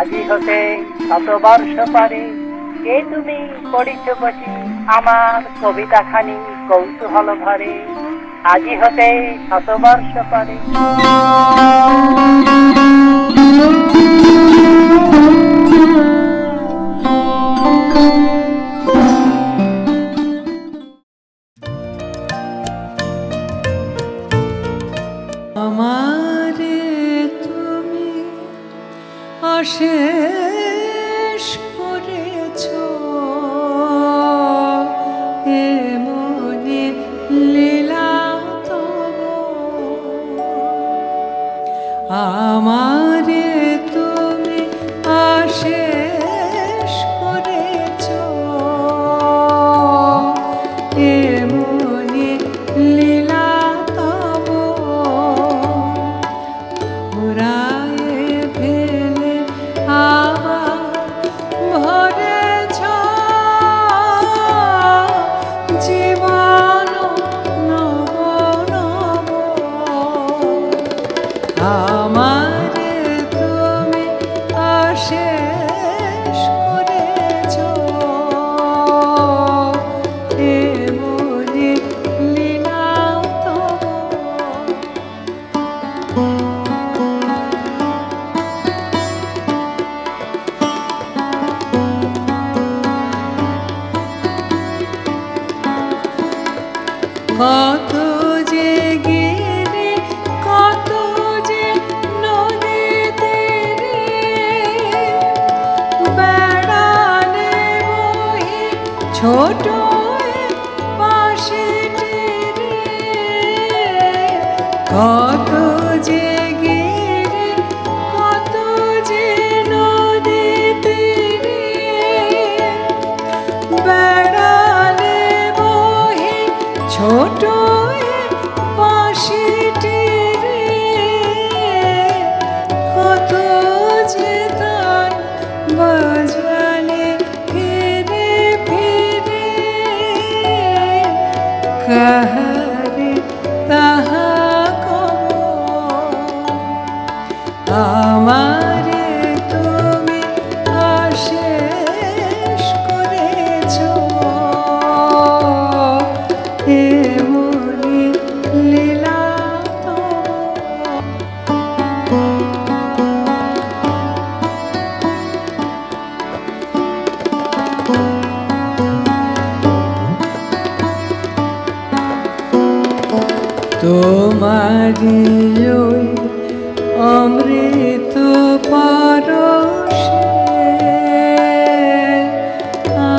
আজি হতে শতবর্ষ পরে কে তুমি পড়িছ বসি আমার কবিতা খানি কৌতূহল ভরে। আজি হতে শতবর্ষ পরে। আমারে তুমি অশেষ করেছ এমনি লীলা তব। আমারে তুমি অশেষ করেছ এমনি লীলা তব। ঘুরায়ে ফেলে আবার ভরেছ জীবন নব নব। আমারে তুমি অশেষ করেছ এমনি লীলা তব। কত যে গিরি কত যে নদীতে বেড়ালে বহি ছোট পাশেটি রে। কত যে গিরি কত যে নদীতে বেড়ালে বহি ছোট পাশেটি রে। কত যে তান বাজালে ফিরে ফিরে কাহারে তাহা কব। আমারে তুমি অশেষ করেছ এমনি লীলা তব। তোমারি ওই অমৃত পরশে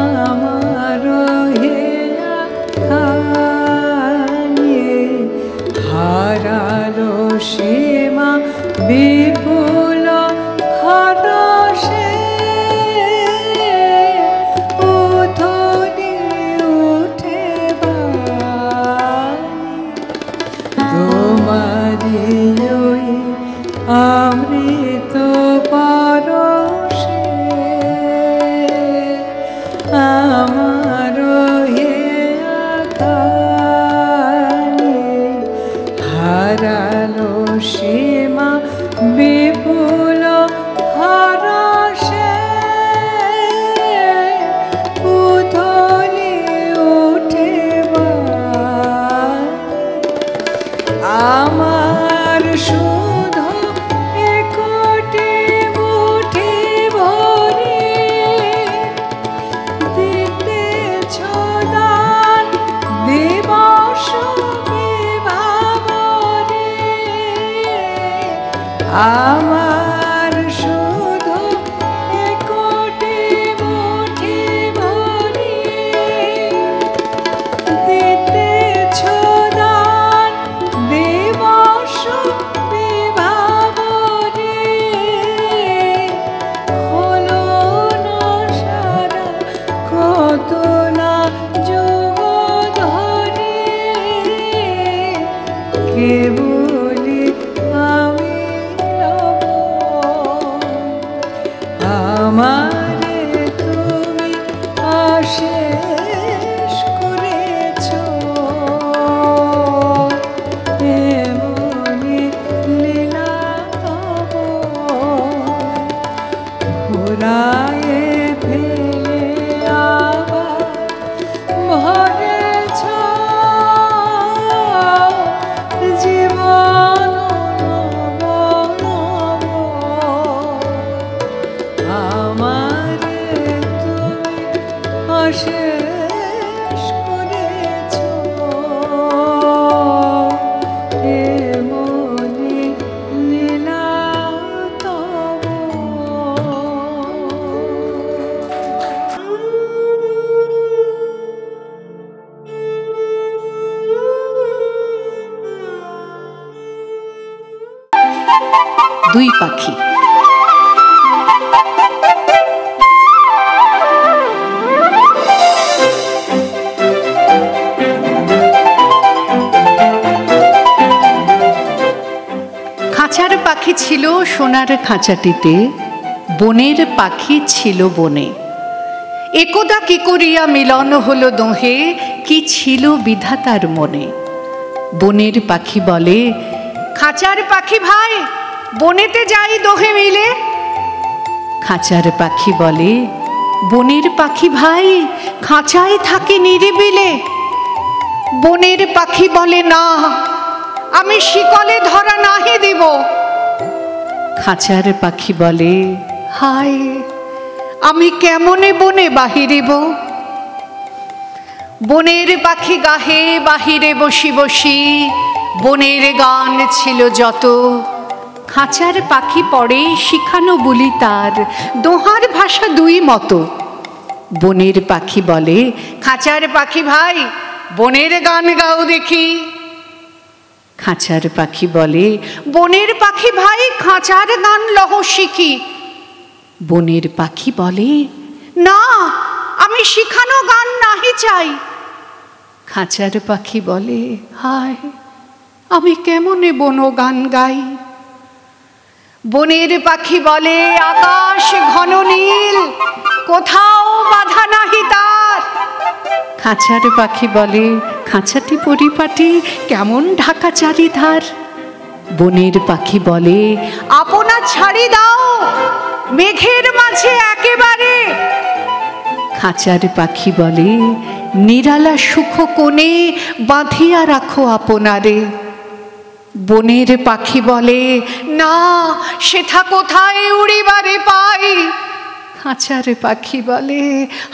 আমার হেয়া খানিয়ে হারালো সীমা বিপুল হরষে। উথলি উঠে বাণী তোমারি গায়ে ফেলে আবার ভরেছ জীবন নব নব। আমারে তুমি অশেষ করেছ এমনি লীলা তব। দুই পাখি। খাঁচার পাখি ছিল সোনার খাঁচাটিতে, বনের পাখি ছিল বনে। একদা কি করিয়া মিলন হলো দোহে, কি ছিল বিধাতার মনে। বনের পাখি বলে, খাঁচার পাখি ভাই বনেতে যাই দোহে মিলে। খাঁচার পাখি বলে, বনের পাখি ভাই খাঁচায় থাকে নিরিবিলে। বনের পাখি বলে, না আমি শিকলে ধরা নাহি দিব। খাঁচার পাখি বলে, হায় আমি কেমনে বনে বাহিরিব। বনের পাখি গাহে বাহিরে বসি বসি, বনের গান ছিল যত। খাঁচার পাখি পড়ে শিখানো বলি তার, দোহার ভাষা দুই মতো। বনের পাখি বলে, খাঁচার পাখি ভাই বনের গান গাও দেখি। খাঁচার পাখি বলে, বনের পাখি ভাই খাঁচার গান লহ শিখি। বনের পাখি বলে, না আমি শিখানো গান নাহি চাই। খাঁচার পাখি বলে, হায় আমি কেমনে বন গান গাই। বনের পাখি বলে, আকাশ ঘন নীল কোথাও বাধা নাহি তার। খাঁচার পাখি বলে, খাঁচাটি পরিপাটি কেমন ঢাকা চারিধার। বনের পাখি বলে, আপনা ছাড়ি দাও মেঘের মাঝে একেবারে। খাঁচার পাখি বলে, নিরালা সুখ কোণে বাঁধিয়া রাখো আপনারে। বনের পাখি বলে, না সেথা কোথায় উড়িবারে পাই। খাঁচার পাখি বলে,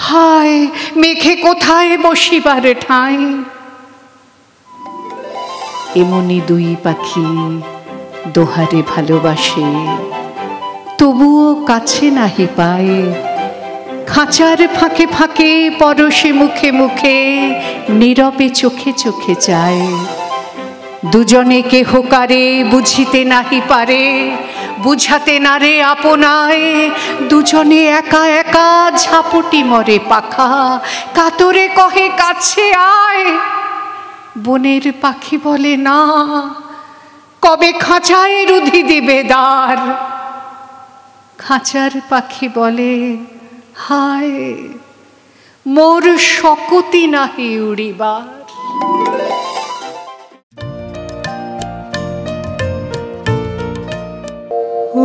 হায় মেঘে কোথায় বসিবারে ঠাঁই। এমনি দুই পাখি দোহারে ভালোবাসে, তবুও কাছে নাহি পায়। খাঁচার ফাঁকে ফাঁকে পরশে মুখে মুখে, নীরবে চোখে চোখে চায়। দুজনে কেহ কারে বুঝিতে নাহি পারে, বুঝাতে নারে আপনায়। দুজনে একা একা ঝাপটি মরে পাখা, কাতরে কহে কাছে আয়। বনের পাখি বলে, না কবে খাঁচায় রুধি দিবে দ্বার। খাঁচার পাখি বলে, হায় মোর শকতি নাহি উড়িবার।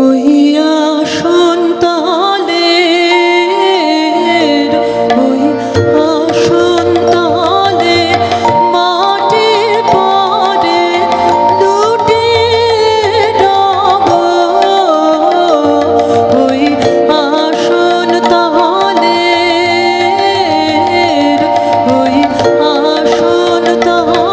ওই আসন তলের, ওই আসন তলে মাটির পরে লুটে রব। ওই আসন তলের, ওই আসন তলের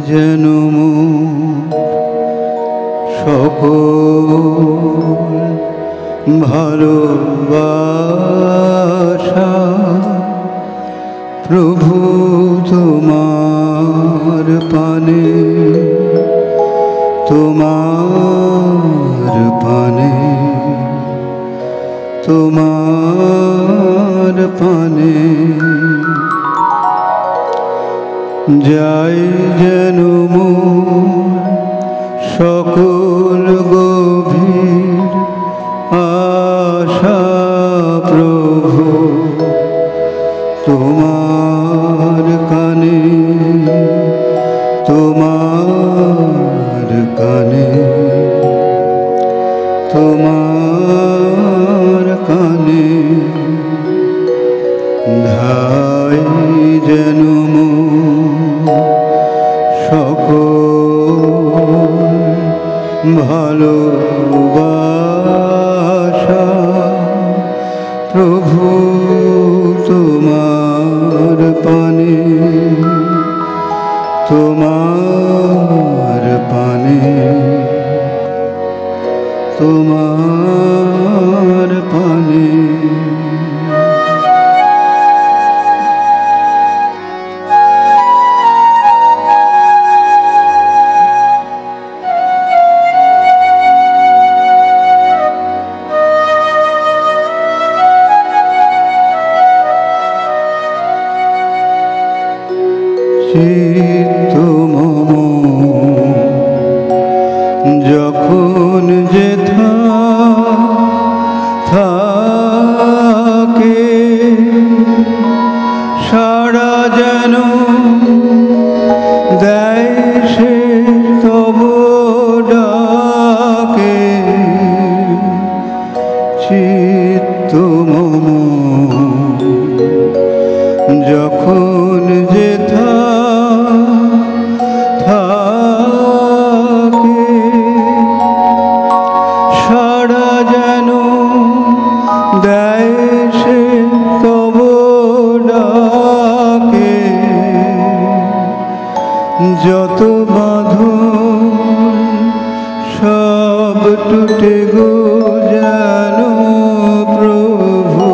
যেন সকল ভালোবাসা প্রভু তোমার পানে, তোমার পানে, তোমার পানে যাই যেন সকল গভীর আশা প্রভু তোমার কানে, তোমার কানে, তোমার কানে ধাই যেন সকল ভালোবাসা প্রভু তোমার পানে, তোমার পানে, তোমার পানে চিত্ত মম যখন যেথা থাকে সারা যেন দেয় সে তব ডাকে, চিত্ত মম যখন যেথা থাকে সারা যেন দেয় সে তব ডাকে, যত বাঁধন সব টুটে গো যেন প্রভু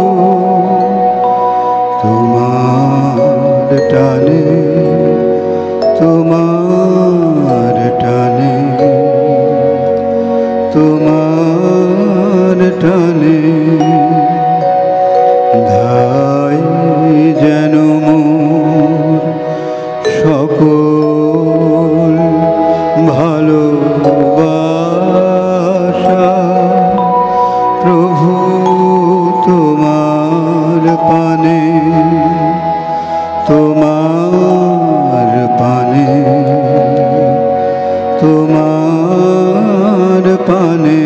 তোমার টানে, তোমার টানে, তোমার টানে ধাই যেন সকল ভালোবাসা প্রভু তোমার পানে, তোমার পানে, তোমার পানে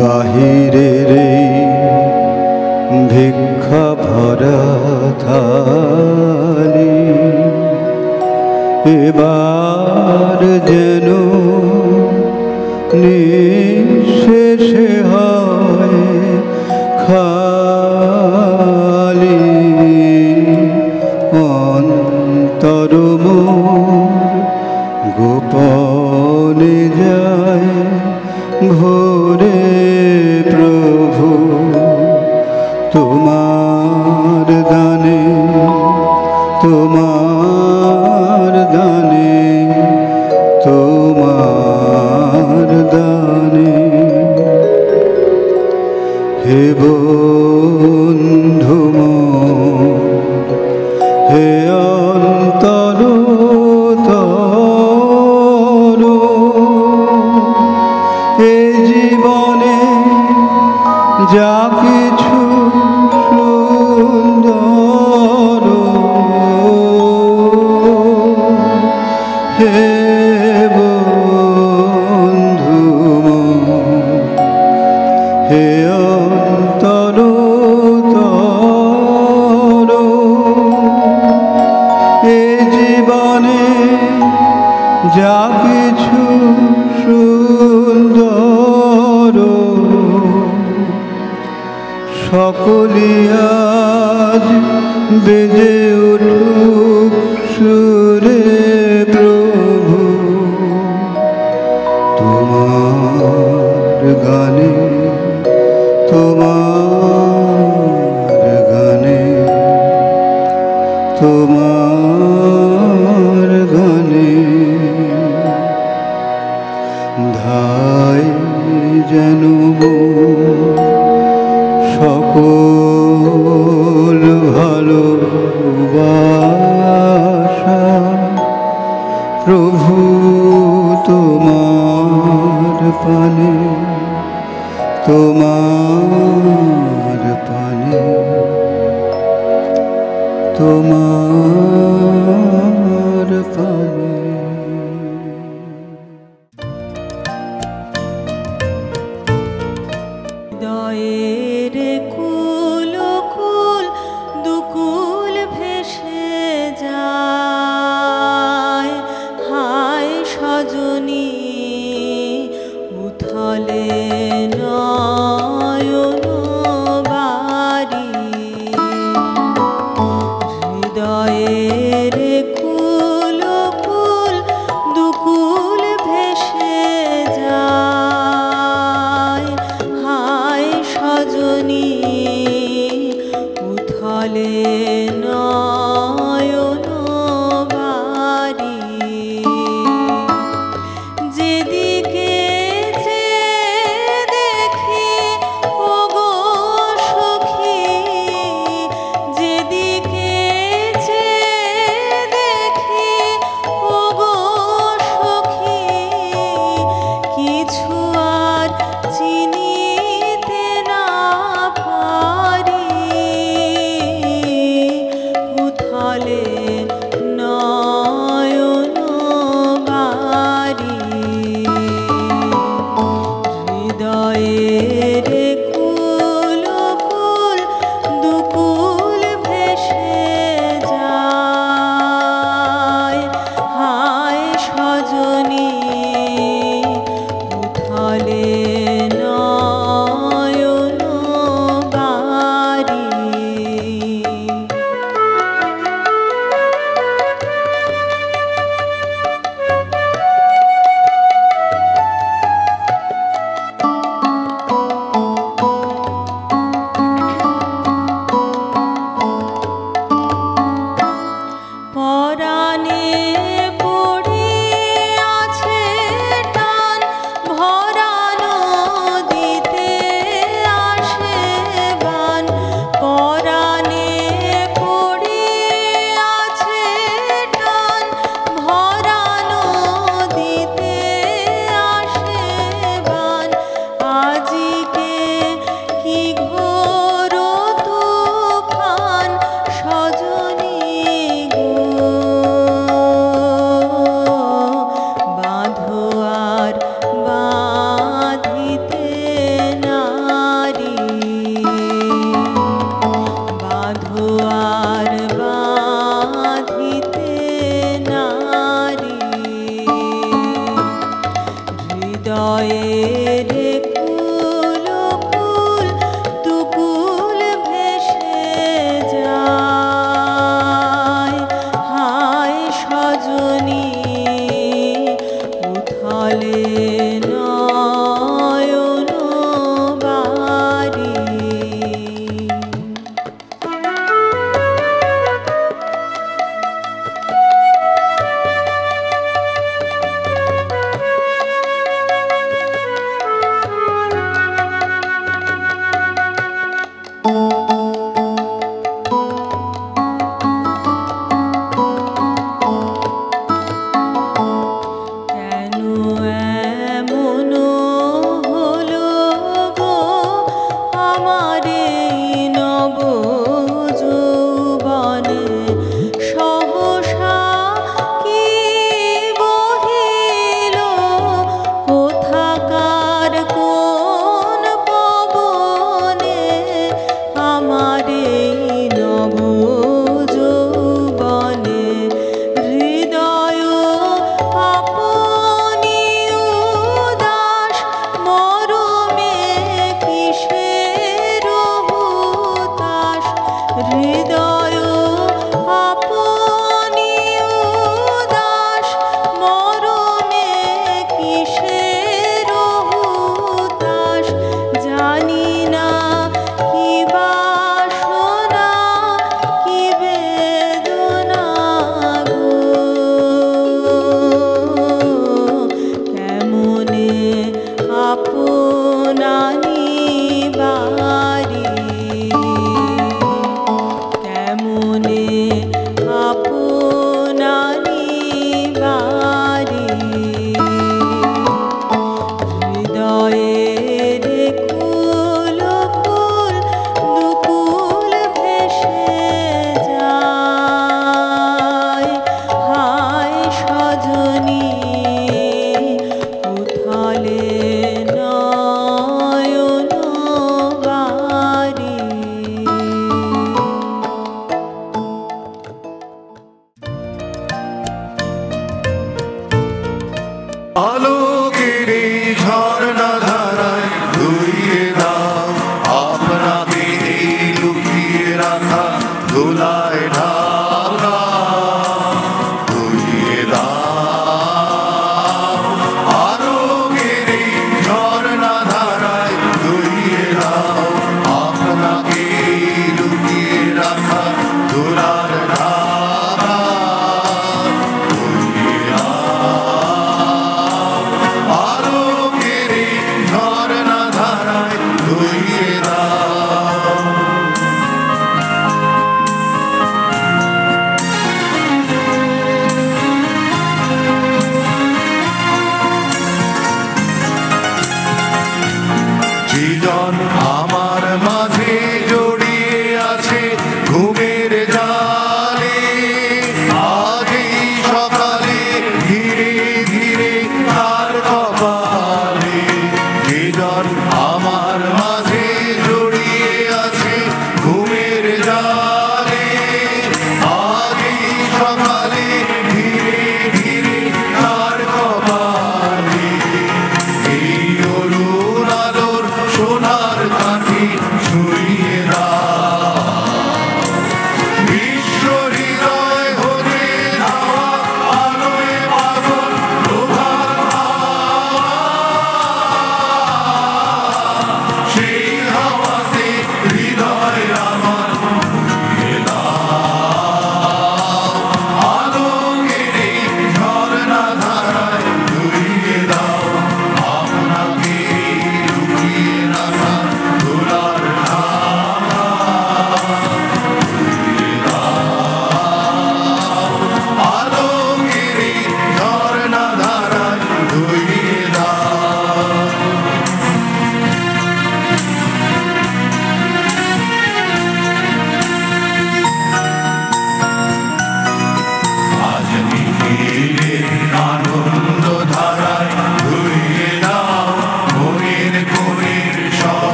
বাহিরের ভিক্ষা ভরা থালি এবার যেন নিঃশেষে হয় খালি, অন্তর মোর গোপনে যায় ভোরে প্রভু তোমার দানে, তোমার দানে, তোমার দানে হে বন্ধু মোর, হে অন্তর তরু এ জীবনে যা কিছু সুন্দর হে বন্ধু হে অন্তর যা কিছু সুন্দর সকলি আজ বেজে উঠুক সুরে প্রভু তোমার গানে, তোমার গানে, তোমার গানে ধাই যেন সকল ভালোবাসা প্রভু তোমার পানে, তোমার পানে, তোমার পানে। হৃদয়ের কুল কুল দুকুল ভেসে যায়, হায় সজনী উথলে নয়ন বাড়ি। হৃদয়ের কুল কুল দুকুল ভেসে যায়, হায় সজনী উথলে নয়ন বাড়ি। যেদিকে দেখি ওগো সখী, যেদিকে দেখি ওগো সখী, কিছু আর চিনিতে না পারি। উথলে নয়ন বাড়ি। হৃদয়ের কুল কুল দুকুল ভেসে যায়, হায় সজনী উথলে নয়ন বাড়ি। পরাণে পড়ে আছে টান, ভরা নদীতে আসে বান। পরাণে পড়ে আছে টান, ভরা নদীতে আসে বান। আজিকে কি ঘোর তুফান সজনী গো, বাঁধো আর বাঁধিতে নারী। বাঁধো আর বাঁধিতে নারী। হৃদয়ের কুল কুল দুকুল ভেসে যায়, হায় সজনী উথলে নয়ন বাড়ি। কেন এমন হলো গো আমার এই নব যৌবনে, সহসা কি বহিল কোথাকার কোন পবনে। আমার এই নব যৌবনে হৃদয় আপন হৃদয়